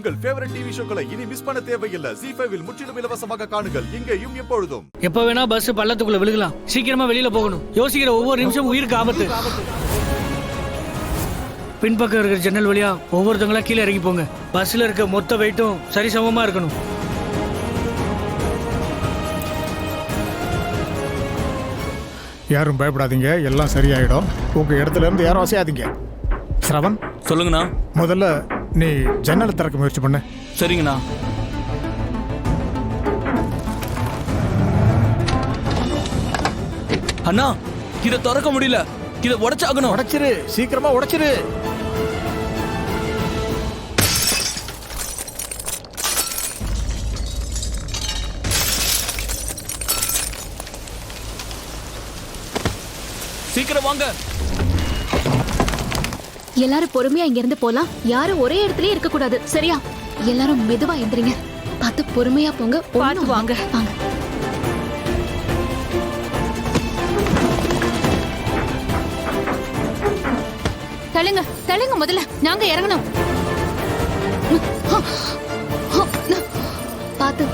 உங்கள் favourite TV ஷோக்களை இனி miss பண்ண தேவையில்லை. ZEE5 இல் முற்றிலும் இலவசமாக காணுங்கள். இங்கேயும் எப்பொழுதும். எப்ப வேணா பஸ் பள்ளத்துக்குள்ள விழுகலாம். சீக்கிரமா வெளியில போகணும். யோசிக்கிற ஒவ்வொரு நிமிஷம் உயிருக்கு ஆபத்து. பின்பக்கம் இருக்கிற ஜன்னல் வழியா ஒவ்வொருத்தங்களா கீழே இறங்கி போங்க. பஸ்ல இருக்க மொத்த வெயிட்டும் சரிசமமா இருக்கணும். யாரும் பயப்படாதீங்க, எல்லாம் சரியாயிடும். உங்க இடத்துல இருந்து யாரும் அசையாதீங்க. ஸ்ரவன், சொல்லுங்கண்ணா. முதல்ல நீ ஜன்னலை திறக்க முயற்சி பண்ணு. சரிங்கண்ணா. அண்ணா, இதை திறக்க முடியல. இதை உடைச்சாகணும். உடைச்சிரு, சீக்கிரமா உடைச்சிரு. சீக்கிரம் வாங்க. எல்லாரும் பொறுமையா இங்க இருந்து போலாம். யாரும் ஒரே இடத்துலயே இருக்க கூடாது, சரியா? எல்லாரும் மெதுவா எந்திரிங்க. பார்த்து பொறுமையா போங்க. பார்த்து வாங்க. வாங்க. தள்ளுங்க தள்ளுங்க, முதல்ல நாங்க இறங்கணும். பார்த்து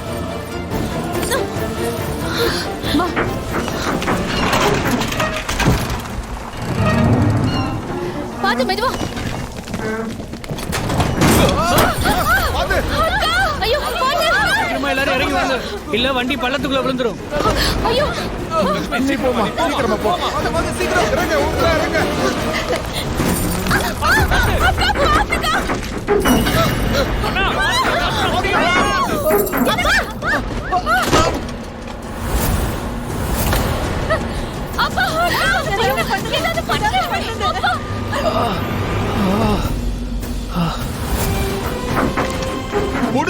வா. பார்த்து மெதுவா. ஐயோ, சீக்கிரமா எல்லாரும் இறங்கி வாங்க. இல்ல வண்டி பள்ளத்துக்குள்ள விழுந்துரும். ஐயோ, நீ போமா, சீக்கிரமா போ. சீக்கிரம் இறங்க, உள்ள இறங்க.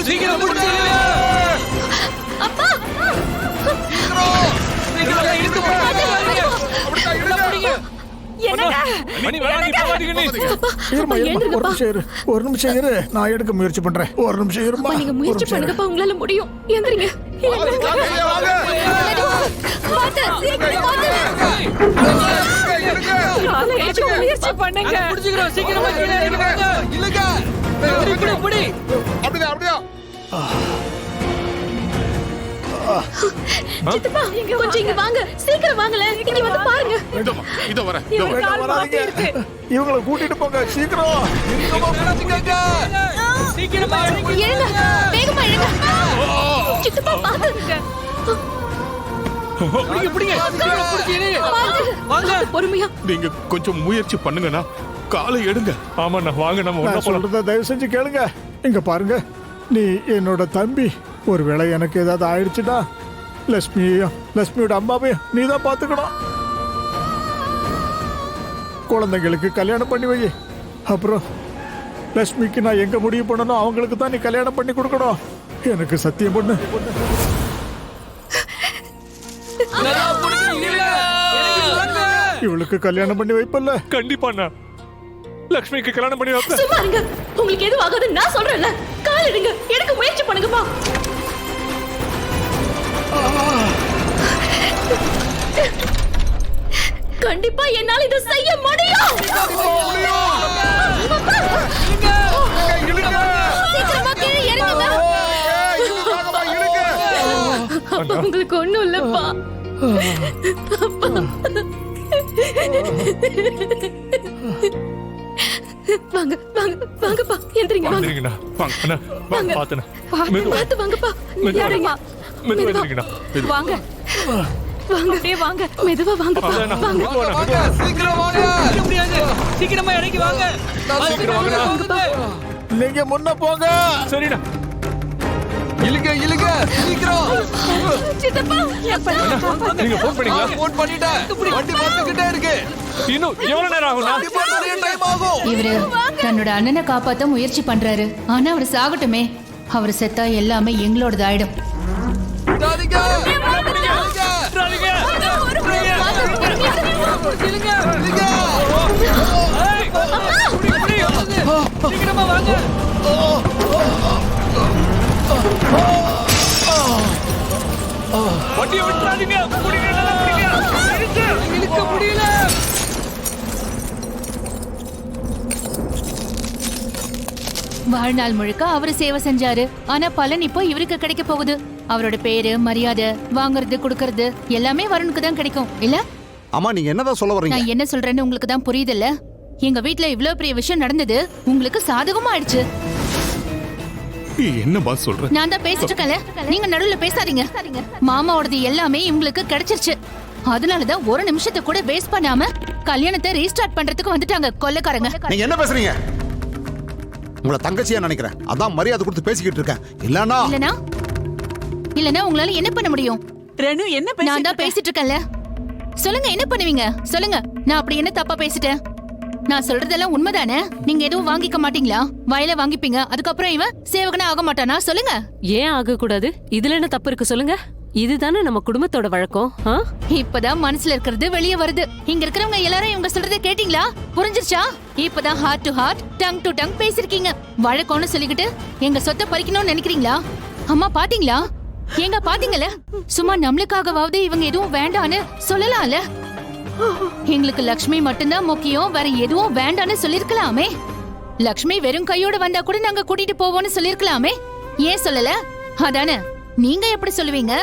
சீக்கிரம் முடிச்சு. அப்பா, ஒரு நிமிஷம் இரு, நான் எடுக்க முயற்சி பண்றேன். ஒரு நிமிஷம் இருமா. நீங்க முயற்சி பண்ணுங்கப்பா, உங்களால முடியும். எந்திரிங்க. முயற்சி பண்ணுங்க. சீக்கிரமா கீழே இறங்கி வாங்க. இல்லங்க. புடி. அப்படிதான் அப்படியா? சித்தப்பா, கொஞ்சம் இங்க வாங்க. சீக்கிரம் வாங்கல. இங்க வந்து பாருங்க. இதோ வரேன். இவங்களை கூட்டிட்டு போங்க, சீக்கிரம். சீக்கிரமா எழுங்க, வேகமா எழுங்க. சித்தப்பா, பாத்து. பொறுமையா. நீங்க கொஞ்சம் முயற்சி பண்ணுங்கண்ணா. காலை எடுங்க. ஆமாண்ணா, வாங்க, நம்ம ஒண்ணா சொல்றத தயவு செஞ்சு கேளுங்க. இங்க பாருங்க, நீ என்னோட தம்பி. ஒருவேளை எனக்கு ஏதாவது ஆயிடுச்சுடா, லட்சுமியோட அம்மாவையும் நீ தான் பாத்துக்கணும். குழந்தைங்களுக்கு கல்யாணம் பண்ணி வை. அப்புறம் லட்சுமிக்கு நான் எங்க முடிவு பண்ணணும், அவங்களுக்கு தான் நீ கல்யாணம் பண்ணி கொடுக்கணும். எனக்கு சத்தியம் பண்ணு. இவளுக்கு கல்யாணம் பண்ணி வைப்பல்ல? கண்டிப்பா லக்ஷ்மிக்கு கல்யாணம் பண்ணி வைப்பேன். சும்மா இருங்க. உங்களுக்கு எதுவும் ஆகாது நான் சொல்றேன்ல. கால் எடுங்க, எடுக்க முயற்சி பண்ணுங்கப்பா. கண்டிப்பா என்னால இதை செய்ய முடியும். சீக்கிரமா கீழே இறங்குங்க. உங்களுக்கு ஒண்ணும் இல்லப்பா. வாங்க வாங்க வாங்கப்பா, எந்திரிங்க. வந்துருங்கண்ணா. வாங்க அண்ணா, வாங்க பாத்துண்ணா. பார்த்து வாங்கப்பா. மெதுவா வந்துருங்கண்ணா. வாங்க வாங்க, அப்படியே வாங்க. மெதுவா வாங்கப்பா. வாங்க. சீக்கிரம் வாங்க. சீக்கிரமா இறங்கி வாங்க. நீங்க முன்ன போங்க. சரிண்ணா. இழுங்க இழுங்க, சீக்கிரம். சித்தப்பா, நீங்க போன் பண்ணீங்களா? போன் பண்ணிட்டேன். வண்டி வந்துகிட்டே இருக்கு. இன்னும் எவ்வளவு நேரம் ஆகும்ண்ணா? கண்டிப்பா நிறைய டைம் ஆகும். இவரு தன்னோட அண்ணனை காப்பாத்த முயற்சி பண்றாரு. ஆனா அவர் சாகட்டுமே. அவர் செத்தா எல்லாமே எங்களோடது ஆயிடும். விடாதீங்க. சீக்கிரமா வாங்க. வண்டியை விட்டுறாதீங்க. இழுக்க முடியல. வாழ்நாள் முழுக்க அவரு சேவை செஞ்சாரு. ஆனா பலன் இப்போ இவருக்கு கிடைக்க போகுது. அவரோட பேரு, மரியாதை, வாங்குறது கொடுக்கறது எல்லாமே வருணுக்கு தான் கிடைக்கும் இல்ல? அம்மா நீங்க என்னதான் சொல்ல வர்றீங்க? நான் என்ன சொல்றேன்னு உங்களுக்கு தான் புரியுதுல்ல? எங்க வீட்ல இவ்ளோ பெரிய விஷயம் நடந்தது உங்களுக்கு சாதகமா ஆயிடுச்சு. என்ன பாஸ் சொல்ற? நான் தான் பேசிட்டு இருக்கேன்ல, நீங்க நடுவுல பேசாதீங்க. மாமாவோடது எல்லாமே இவங்களுக்கு கிடைச்சிருச்சு. அதனாலதான் ஒரு நிமிஷத்தை கூட வேஸ்ட் பண்ணாம கல்யாணத்தை ரீஸ்டார்ட் பண்றதுக்கு வந்துட்டாங்க கொள்ளைக்காரங்க. நீங்க என்ன பேசுறீங்க? உங்களை தங்கச்சியா நினைக்கிறேன், அதான் மரியாதை கொடுத்து பேசிக்கிட்டு இருக்கேன். இல்லனா இல்லனா உங்களால என்ன பண்ண முடியும்? ரெனு என்ன நான் தான் பேசிட்டு இருக்கேன்ல, சொல்லுங்க என்ன பண்ணுவீங்க சொல்லுங்க. நான் அப்படி என்ன தப்பா பேசிட்டேன்? நான் சொல்றதெல்லாம் உண்மைதானே? நீங்க எதுவும் வாங்கிக்க மாட்டீங்களா? வயல வாங்கிப்பீங்க, அதுக்கப்புறம் இவன் சேவகனா ஆக மாட்டானா? சொல்லுங்க. ஏன் ஆக கூடாது? இதுல என்ன தப்பு இருக்கு சொல்லுங்க? இதுதானே நம்ம குடும்பத்தோட வழக்கம். இப்பதான் மனசுல இருக்கிறது வெளியே வருது. இங்க இருக்கிறவங்க எல்லாரும் இவங்க சொல்றதை கேட்டீங்களா? புரிஞ்சிருச்சா? இப்பதான் heart to heart, tongue to tongue பேசிருக்கீங்க. வழக்கம்னு சொல்லிக்கிட்டு எங்க சொத்தை பறிக்கணும்னு நினைக்கிறீங்களா? அம்மா பாத்தீங்களா? எங்க பாத்தீங்கல்ல? சும்மா நம்மளுக்காகவாவது இவங்க எதுவும் வேண்டான்னு சொல்லலாம்ல. எங்களுக்கு லக்ஷ்மி மட்டும்தான் முக்கியம், வேற எதுவும் வேண்டான்னு சொல்லிருக்கலாமே. லக்ஷ்மி வெறும் கையோட வந்தா கூட நாங்க கூட்டிட்டு போவோம்னு சொல்லிருக்கலாமே. ஏன் சொல்லல? அதானே. நீங்க எப்படி சொல்லுவீங்க?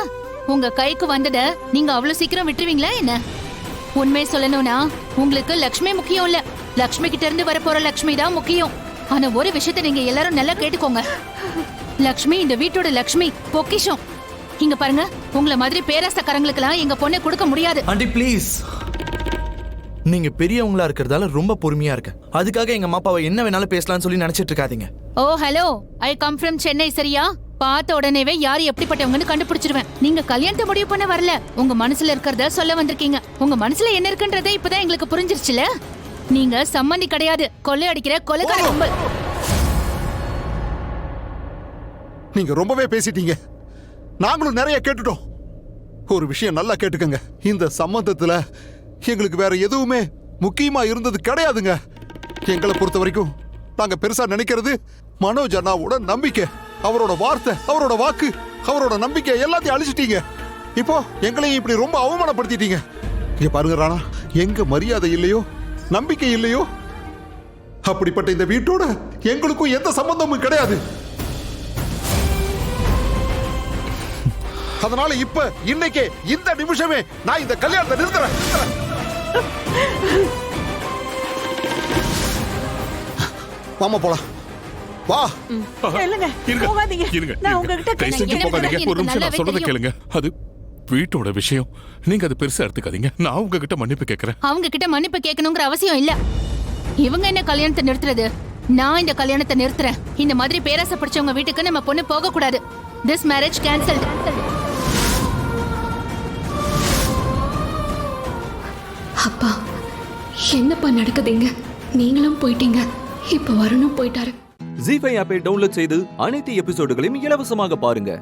உங்க கைக்கு வந்தத நீங்க அவ்வளவு சீக்கிரம் விட்டுருவீங்களா என்ன? உண்மையை சொல்லணும்னா உங்களுக்கு லக்ஷ்மி முக்கியம் இல்ல, லக்ஷ்மி கிட்ட இருந்து வரப்போற லக்ஷ்மி தான் முக்கியம். ஆனா ஒரு விஷயத்த நீங்க எல்லாரும் நல்லா கேட்டுக்கோங்க. லக்ஷ்மி இந்த வீட்டோட லக்ஷ்மி, பொக்கிஷம். இங்க பாருங்க, உங்களை மாதிரி பேராசக்காரங்களுக்கெல்லாம் எங்க பொண்ணை கொடுக்க முடியாது. ஆண்டி ப்ளீஸ், நீங்க பெரியவங்களா இருக்கிறதால ரொம்ப பொறுமையா இருக்கேன். அதுக்காக எங்க அம்மாப்பாவை என்ன வேணாலும் பேசலாம்னு சொல்லி நினைச்சிட்டு இருக்காதீங்க. Oh hello, I come from Chennai. சரியா? பார்த்த உடனேவே யாரு எப்படிப்பட்டவங்கன்னு கண்டுபிடிச்சிருவேன். நீங்க கல்யாணத்தை முடிவு பண்ண வரல, உங்க மனசுல இருக்கிறத சொல்ல வந்திருக்கீங்க. உங்க மனசுல என்ன இருக்குன்றத இப்பதான் எங்களுக்கு புரிஞ்சிருச்சுல. நீங்க சம்மந்தி கிடையாது, கொள்ளை அடிக்கிற கொலைக்கார கும்பல். நீங்க ரொம்பவே பேசிட்டீங்க, நாங்களும் நிறைய கேட்டுட்டோம். ஒரு விஷயம் நல்லா கேட்டுக்கங்க, இந்த சம்பந்தத்துல எங்களுக்கு வேற எதுவுமே முக்கியமா இருந்தது கிடையாதுங்க. எங்களை பொறுத்த வரைக்கும் நாங்க பெருசா நினைக்கிறது மனோஜ் அண்ணாவோட நம்பிக்கை, அவரோட வார்த்தை, அவரோட வாக்கு, அவரோட நம்பிக்கை எல்லாத்தையும் அழிச்சிட்டீங்க. இப்போ எங்களையும் இப்படி ரொம்ப அவமானப்படுத்திட்டீங்க. இங்க பாருங்க ராணா, எங்க மரியாதை இல்லையோ, நம்பிக்கை இல்லையோ, அப்படிப்பட்ட இந்த வீட்டோட எங்களுக்கும் எந்த சம்பந்தமும் கிடையாது. அதனால இப்ப இன்னைக்கு இந்த நிமிஷமே நான் இந்த கல்யாணத்தை நிறுத்துறேன். வாமா போலாம், வா. இல்லங்க, போகாதீங்க. நான் உங்ககிட்ட கை செஞ்சு போகாதீங்க. ஒரு நிமிஷம் நான் சொல்றதை கேளுங்க. அது வீட்டோட விஷயம், நீங்க அதை பெருசா எடுத்துக்காதீங்க. நான் உங்ககிட்ட மன்னிப்பு கேட்கறேன். அவங்க கிட்ட மன்னிப்பு கேட்கணுங்கிற அவசியம் இல்ல. இவங்க என்ன கல்யாணத்தை நிறுத்துறது? நான் இந்த கல்யாணத்தை நிறுத்துறேன். இந்த மாதிரி பேராசை பிடிச்சவங்க வீட்டுக்கு நம்ம பொண்ணு போக கூடாது. This marriage cancelled. அப்பா, என்னப்பா நடக்குதுங்க? நீங்களும் போயிட்டீங்க, இப்ப வரணும் போயிட்டாரு. ஜீ5 ஆப்பை டவுன்லோட் செய்து அனைத்து எபிசோடுகளையும் இலவசமாக பாருங்க.